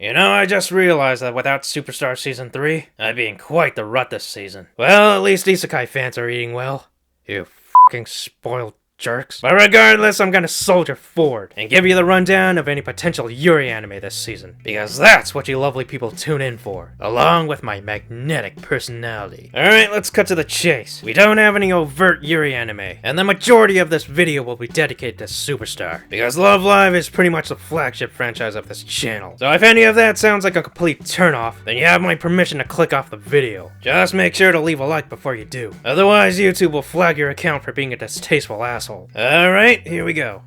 You know, I just realized that without Superstar Season 3, I'd be in quite the rut this season. Well, at least isekai fans are eating well. You fucking spoiled jerks. But regardless, I'm gonna soldier forward and give you the rundown of any potential Yuri anime this season, because that's what you lovely people tune in for, along with my magnetic personality. Alright, let's cut to the chase. We don't have any overt Yuri anime, and the majority of this video will be dedicated to Superstar, because Love Live is pretty much the flagship franchise of this channel. So if any of that sounds like a complete turnoff, then you have my permission to click off the video. Just make sure to leave a like before you do. Otherwise, YouTube will flag your account for being a distasteful asshole. Alright, here we go.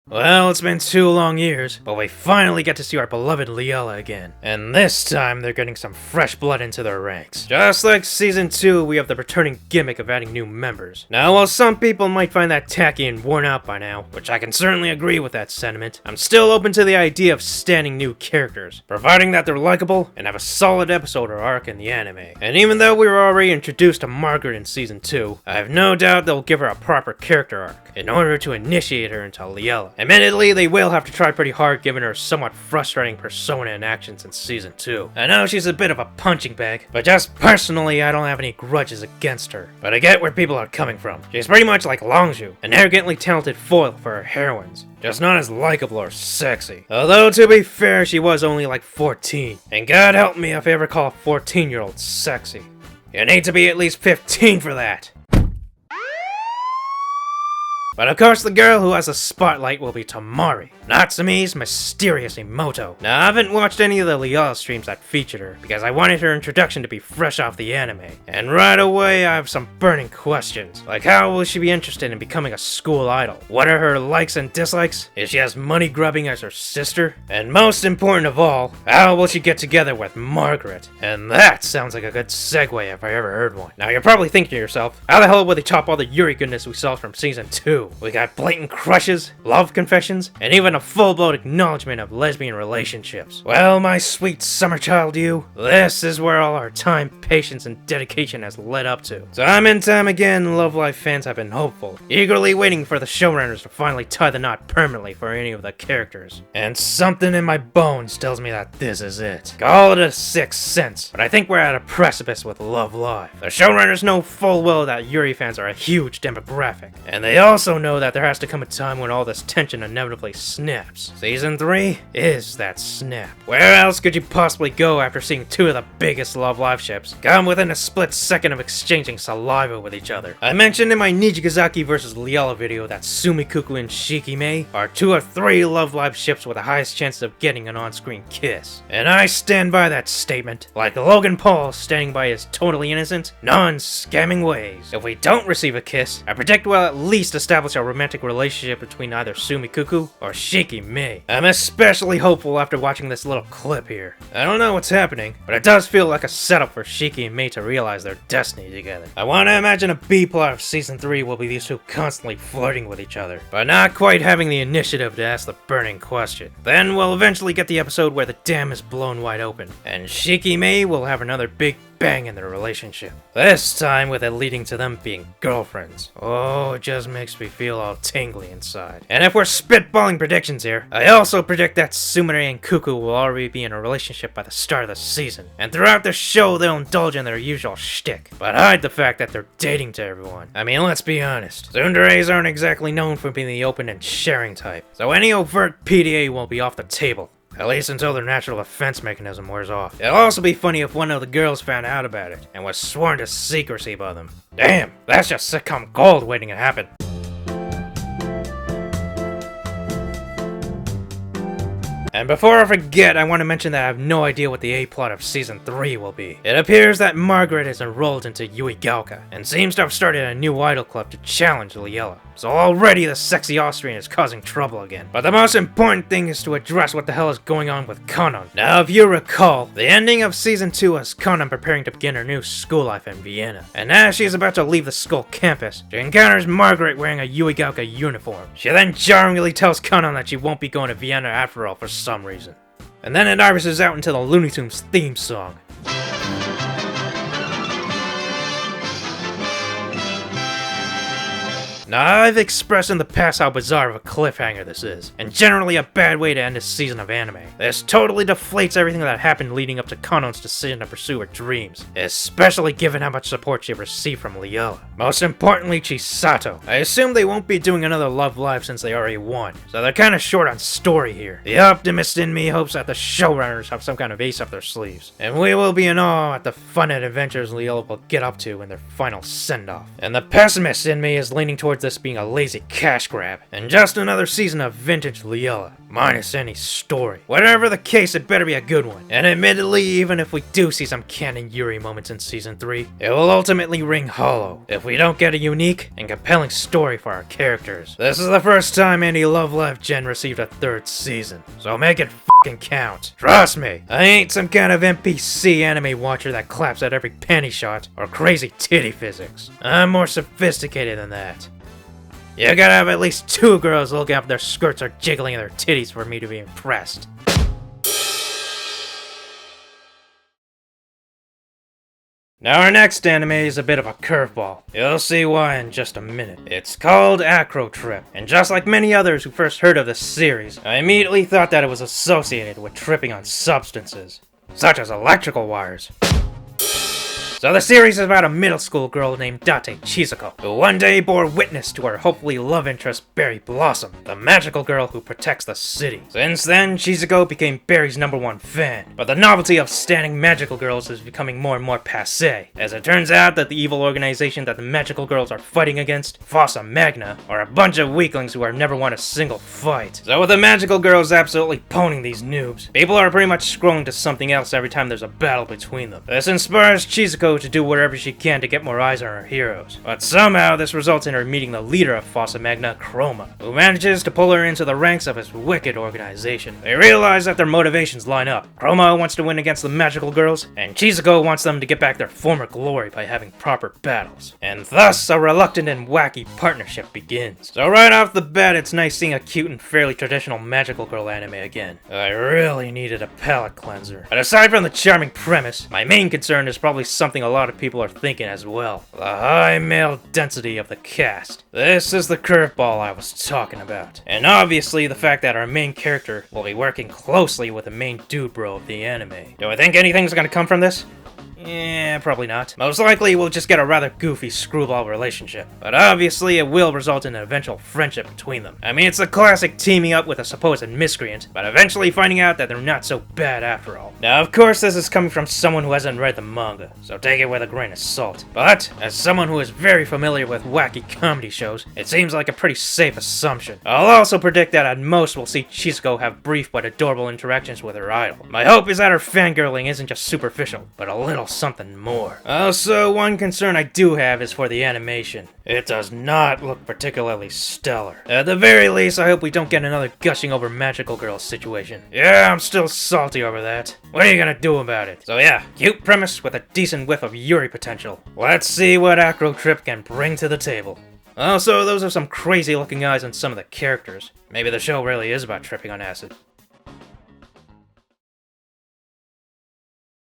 Well, it's been 2 long years, but we finally get to see our beloved Liella again. And this time, they're getting some fresh blood into their ranks. Just like Season 2, we have the returning gimmick of adding new members. Now, while some people might find that tacky and worn out by now, which I can certainly agree with that sentiment, I'm still open to the idea of standing new characters, providing that they're likable and have a solid episode or arc in the anime. And even though we were already introduced to Margaret in Season 2, I have no doubt they'll give her a proper character arc in order to initiate her into Liella. Admittedly, they will have to try pretty hard given her somewhat frustrating persona and actions in Season 2. I know she's a bit of a punching bag, but just personally, I don't have any grudges against her. But I get where people are coming from. She's pretty much like Longju, an arrogantly talented foil for her heroines, just not as likable or sexy. Although, to be fair, she was only like 14. And God help me if I ever call a 14-year-old sexy. You need to be at least 15 for that. But of course the girl who has the spotlight will be Tamari, Natsumi's mysterious Emoto. Now I haven't watched any of the Liella streams that featured her, because I wanted her introduction to be fresh off the anime. And right away I have some burning questions, like how will she be interested in becoming a school idol? What are her likes and dislikes? Is she as money grubbing as her sister? And most important of all, how will she get together with Margaret? And that sounds like a good segue if I ever heard one. Now you're probably thinking to yourself, how the hell would they top all the Yuri goodness we saw from Season 2? We got blatant crushes, love confessions, and even a full-blown acknowledgement of lesbian relationships. Well, my sweet summer child you, this is where all our time, patience, and dedication has led up to. Time and time again, Love Live fans have been hopeful, eagerly waiting for the showrunners to finally tie the knot permanently for any of the characters. And something in my bones tells me that this is it. Call it a sixth sense, but I think we're at a precipice with Love Live. The showrunners know full well that Yuri fans are a huge demographic, and they also know that there has to come a time when all this tension inevitably snaps. Season 3 is that snap. Where else could you possibly go after seeing 2 of the biggest Love Live ships come within a split second of exchanging saliva with each other? I mentioned in my Nijigazaki vs. Liella video that Sumikuku and Shikimei are 2 of 3 Love Live ships with the highest chances of getting an on-screen kiss. And I stand by that statement, like Logan Paul standing by his totally innocent, non-scamming ways. If we don't receive a kiss, I predict we'll at least establish a romantic relationship between either Sumikuku or Shikimei. I'm especially hopeful after watching this little clip here. I don't know what's happening, but it does feel like a setup for Shiki and Mei to realize their destiny together. I want to imagine a B-plot of Season 3 will be these 2 constantly flirting with each other, but not quite having the initiative to ask the burning question. Then we'll eventually get the episode where the dam is blown wide open, and Shikimei will have another big bang in their relationship. This time with it leading to them being girlfriends. Oh, it just makes me feel all tingly inside. And if we're spitballing predictions here, I also predict that Sumire and Kuku will already be in a relationship by the start of the season. And throughout the show, they'll indulge in their usual shtick, but hide the fact that they're dating to everyone. I mean, let's be honest. Tsunderes aren't exactly known for being the open and sharing type, so any overt PDA will be off the table. At least until their natural defense mechanism wears off. It'll also be funny if one of the girls found out about it, and was sworn to secrecy by them. Damn, that's just sitcom gold waiting to happen. And before I forget, I want to mention that I have no idea what the A-plot of Season 3 will be. It appears that Margaret is enrolled into Yuigaoka, and seems to have started a new idol club to challenge Liella. So already the sexy Austrian is causing trouble again. But the most important thing is to address what the hell is going on with Kanon. Now if you recall, the ending of Season 2 has Kanon preparing to begin her new school life in Vienna. And as she is about to leave the school campus, she encounters Margaret wearing a Yuigaoka uniform. She then jarringly tells Kanon that she won't be going to Vienna after all for some reason. And then it irises out into the Looney Tunes theme song. Now, I've expressed in the past how bizarre of a cliffhanger this is, and generally a bad way to end a season of anime. This totally deflates everything that happened leading up to Kano's decision to pursue her dreams, especially given how much support she received from Leola. Most importantly, Chisato. I assume they won't be doing another Love Live since they already won, so they're kinda short on story here. The optimist in me hopes that the showrunners have some kind of ace up their sleeves, and we will be in awe at the fun and adventures Leola will get up to in their final send-off. And the pessimist in me is leaning towards this being a lazy cash grab, and just another season of vintage Leola, minus any story. Whatever the case, it better be a good one. And admittedly, even if we do see some canon Yuri moments in Season 3, it will ultimately ring hollow if we don't get a unique and compelling story for our characters. This is the first time any Love Live Gen received a third season, so make it f***ing count. Trust me, I ain't some kind of NPC anime watcher that claps at every penny shot or crazy titty physics. I'm more sophisticated than that. You gotta have at least 2 girls looking up their skirts or jiggling their titties for me to be impressed. Now our next anime is a bit of a curveball. You'll see why in just a minute. It's called Acro Trip, and just like many others who first heard of this series, I immediately thought that it was associated with tripping on substances, such as electrical wires. So the series is about a middle school girl named Date Chizuko, who one day bore witness to her hopefully love interest Berry Blossom, the magical girl who protects the city. Since then, Chizuko became Berry's #1 fan, but the novelty of standing magical girls is becoming more and more passé, as it turns out that the evil organization that the magical girls are fighting against, Fossa Magna, are a bunch of weaklings who have never won a single fight. So with the magical girls absolutely pwning these noobs, people are pretty much scrolling to something else every time there's a battle between them. This inspires Chizuko to do whatever she can to get more eyes on her heroes. But somehow this results in her meeting the leader of Fossa Magna, Chroma, who manages to pull her into the ranks of his wicked organization. They realize that their motivations line up. Chroma wants to win against the magical girls, and Chizuko wants them to get back their former glory by having proper battles. And thus, a reluctant and wacky partnership begins. So right off the bat, it's nice seeing a cute and fairly traditional magical girl anime again. I really needed a palate cleanser. But aside from the charming premise, my main concern is probably something a lot of people are thinking as well. The high male density of the cast. This is the curveball I was talking about. And obviously the fact that our main character will be working closely with the main dude bro of the anime. Do I think anything's gonna come from this? Yeah, probably not. Most likely we'll just get a rather goofy screwball relationship. But obviously it will result in an eventual friendship between them. I mean, it's the classic teaming up with a supposed miscreant, but eventually finding out that they're not so bad after all. Now of course this is coming from someone who hasn't read the manga, so take it with a grain of salt. But, as someone who is very familiar with wacky comedy shows, it seems like a pretty safe assumption. I'll also predict that at most we'll see Chizuko have brief but adorable interactions with her idol. My hope is that her fangirling isn't just superficial, but a little something more. Also, one concern I do have is for the animation. It does not look particularly stellar. At the very least, I hope we don't get another gushing over magical girl situation. Yeah, I'm still salty over that. What are you gonna do about it? So yeah, cute premise with a decent whiff of Yuri potential. Let's see what Acro Trip can bring to the table. Also, those are some crazy looking eyes on some of the characters. Maybe the show really is about tripping on acid.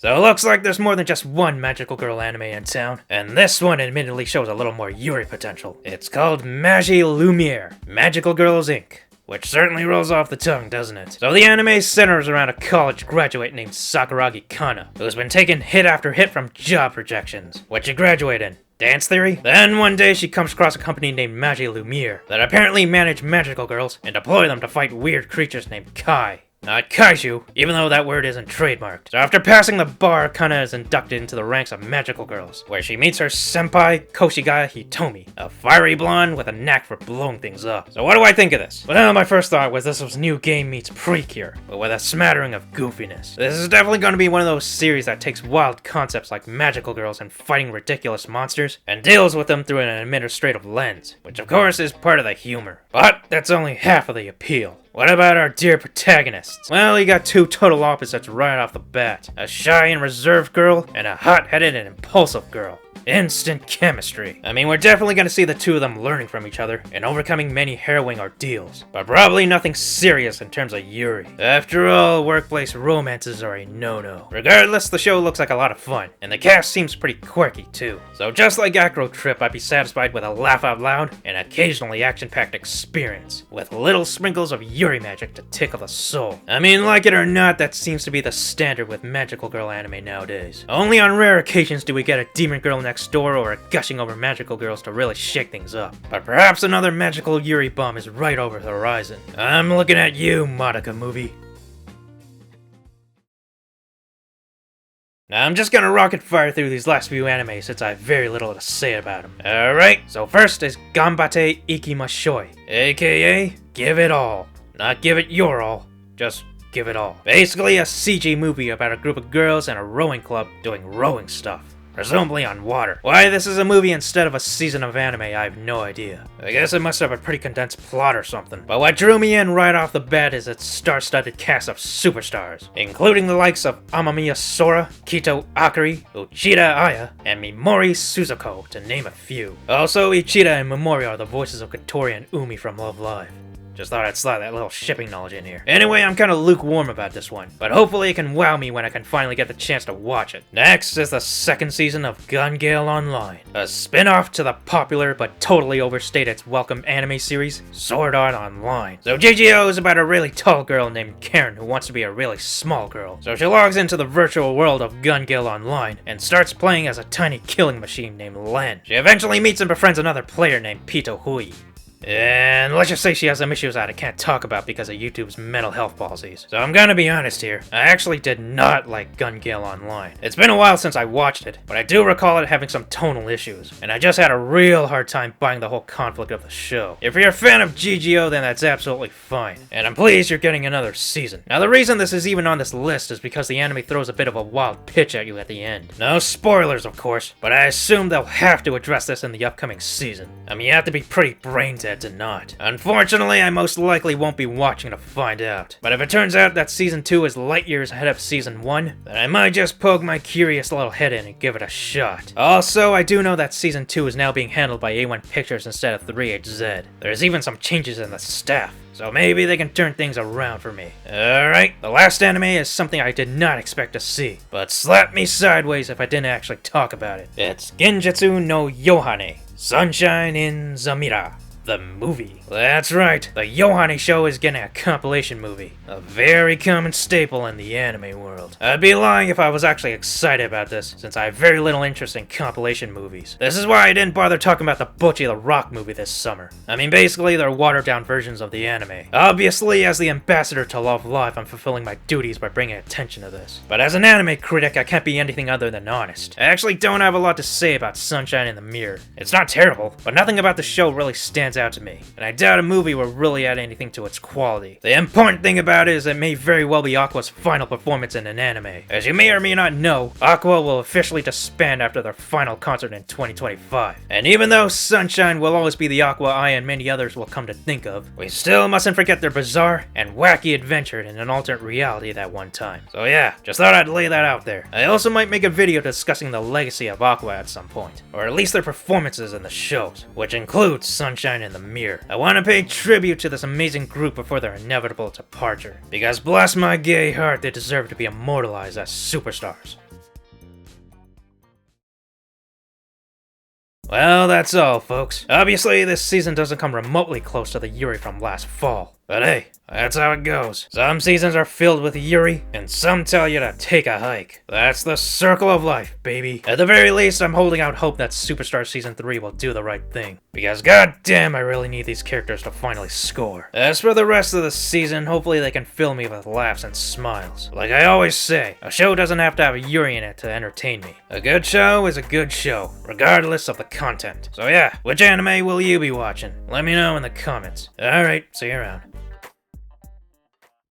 So it looks like there's more than just one magical girl anime in town, and this one admittedly shows a little more Yuri potential. It's called Magilumiere, Magical Girls Inc., which certainly rolls off the tongue, doesn't it? So the anime centers around a college graduate named Sakuragi Kana, who's been taking hit after hit from job rejections. What'd you graduate in? Dance theory? Then one day she comes across a company named Magilumiere that apparently manage magical girls and deploy them to fight weird creatures named Kai. Not kaiju, even though that word isn't trademarked. So after passing the bar, Kana is inducted into the ranks of magical girls, where she meets her senpai, Koshigaya Hitomi, a fiery blonde with a knack for blowing things up. So what do I think of this? Well, my first thought was this was new game meets Precure, but with a smattering of goofiness. This is definitely going to be one of those series that takes wild concepts like magical girls and fighting ridiculous monsters, and deals with them through an administrative lens, which of course is part of the humor. But that's only half of the appeal. What about our dear protagonists? Well, you got two total opposites right off the bat. A shy and reserved girl, and a hot-headed and impulsive girl. Instant chemistry. I mean, we're definitely gonna see the two of them learning from each other and overcoming many harrowing ordeals, but probably nothing serious in terms of Yuri. After all, workplace romances are a no-no. Regardless, the show looks like a lot of fun, and the cast seems pretty quirky too. So just like Acro Trip, I'd be satisfied with a laugh out loud and occasionally action-packed experience, with little sprinkles of Yuri magic to tickle the soul. I mean, like it or not, that seems to be the standard with magical girl anime nowadays. Only on rare occasions do we get a demon girl next door or a gushing over magical girls to really shake things up. But perhaps another magical Yuri bomb is right over the horizon. I'm looking at you, Madoka movie. Now I'm just gonna rocket fire through these last few animes since I have very little to say about them. Alright, so first is Ganbatte Ikimashoi, aka Give It All. Not give it your all, just give it all. Basically a CG movie about a group of girls and a rowing club doing rowing stuff. Presumably on water. Why this is a movie instead of a season of anime, I have no idea. I guess it must have a pretty condensed plot or something. But what drew me in right off the bat is its star-studded cast of superstars, including the likes of Amamiya Sora, Kito Akari, Uchida Aya, and Mimori Suzuko, to name a few. Also, Uchida and Mimori are the voices of Katori and Umi from Love Live. Just thought I'd slide that little shipping knowledge in here. Anyway, I'm kinda lukewarm about this one, but hopefully it can wow me when I can finally get the chance to watch it. Next is the second season of Gale Online, a spin-off to the popular but totally overstayed its welcome anime series, Sword Art Online. So GGO is about a really tall girl named Karen who wants to be a really small girl. So she logs into the virtual world of Gale Online and starts playing as a tiny killing machine named Len. She eventually meets and befriends another player named Pito Hui. And let's just say she has some issues that I can't talk about because of YouTube's mental health policies. So I'm gonna be honest here, I actually did not like Gale Online. It's been a while since I watched it, but I do recall it having some tonal issues, and I just had a real hard time buying the whole conflict of the show. If you're a fan of GGO, then that's absolutely fine, and I'm pleased you're getting another season. Now the reason this is even on this list is because the anime throws a bit of a wild pitch at you at the end. No spoilers, of course, but I assume they'll have to address this in the upcoming season. I mean, you have to be pretty brain dead to not. Unfortunately, I most likely won't be watching to find out. But if it turns out that Season 2 is light years ahead of Season 1, then I might just poke my curious little head in and give it a shot. Also, I do know that Season 2 is now being handled by A1 Pictures instead of 3HZ. There's even some changes in the staff, so maybe they can turn things around for me. Alright, the last anime is something I did not expect to see, but slap me sideways if I didn't actually talk about it. It's Genjitsu no Yohane, Sunshine in Zamira. The movie. That's right, the Yohane show is getting a compilation movie. A very common staple in the anime world. I'd be lying if I was actually excited about this, since I have very little interest in compilation movies. This is why I didn't bother talking about the Bocchi the Rock movie this summer. I mean, basically, they're watered down versions of the anime. Obviously, as the ambassador to Love Live, I'm fulfilling my duties by bringing attention to this. But as an anime critic, I can't be anything other than honest. I actually don't have a lot to say about Sunshine in the Mirror. It's not terrible, but nothing about the show really stands out to me, and I doubt a movie will really add anything to its quality. The important thing about it is it may very well be Aqua's final performance in an anime. As you may or may not know, Aqua will officially disband after their final concert in 2025. And even though Sunshine will always be the Aqua I and many others will come to think of, we still mustn't forget their bizarre and wacky adventure in an alternate reality that one time. So yeah, just thought I'd lay that out there. I also might make a video discussing the legacy of Aqua at some point, or at least their performances in the shows, which includes Sunshine in the Mirror. I want to pay tribute to this amazing group before their inevitable departure, because bless my gay heart, they deserve to be immortalized as superstars. Well, that's all, folks. Obviously, this season doesn't come remotely close to the Yuri from last fall. But hey, that's how it goes. Some seasons are filled with Yuri, and some tell you to take a hike. That's the circle of life, baby. At the very least, I'm holding out hope that Superstar Season 3 will do the right thing. Because goddamn, I really need these characters to finally score. As for the rest of the season, hopefully they can fill me with laughs and smiles. Like I always say, a show doesn't have to have a Yuri in it to entertain me. A good show is a good show, regardless of the content. So yeah, which anime will you be watching? Let me know in the comments. Alright, see you around.